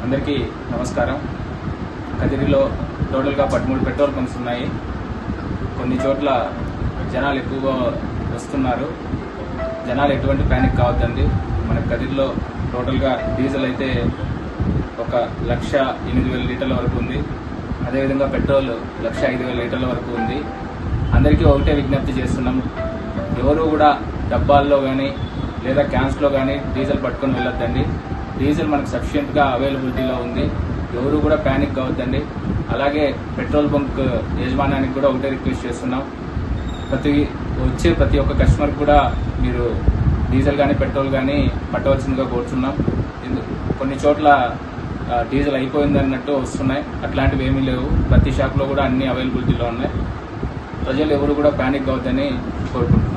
అందరికీ నమస్కారం. కదిరిలో టోటల్గా 13 పెట్రోల్ బంక్స్ ఉన్నాయి. కొన్ని చోట్ల జనాలు ఎక్కువగా వస్తున్నారు. జనాలు ఎటువంటి ప్యానిక్ కావద్దండి. మన కదిరిలో టోటల్గా డీజిల్ అయితే 1,08,000 లీటర్ల వరకు ఉంది. అదేవిధంగా పెట్రోల్ 1,05,000 లీటర్ల వరకు ఉంది. అందరికీ ఒకటే విజ్ఞప్తి చేస్తున్నాం, ఎవరు కూడా డబ్బాల్లో కానీ లేదా క్యాన్స్లో కానీ డీజిల్ పట్టుకొని వెళ్ళొద్దండి. డీజిల్ మనకు సఫిషియెంట్గా అవైలబిలిటీలో ఉంది. ఎవరు కూడా ప్యానిక్ కావద్దండి. అలాగే పెట్రోల్ బంక్ యజమానానికి కూడా ఒకటే రిక్వెస్ట్ చేస్తున్నాం, ప్రతి ఒక్క కస్టమర్కి కూడా మీరు డీజిల్ కానీ పెట్రోల్ కానీ పట్టవలసిందిగా కోరుతున్నాం. కొన్ని చోట్ల డీజిల్ అయిపోయింది అన్నట్టు వస్తున్నాయి. అట్లాంటివి ఏమీ లేవు. ప్రతి షాప్లో కూడా అన్ని అవైలబిలిటీలో ఉన్నాయి. ప్రజలు ఎవరు కూడా ప్యానిక్ కావద్దని కోరుకుంటున్నాం.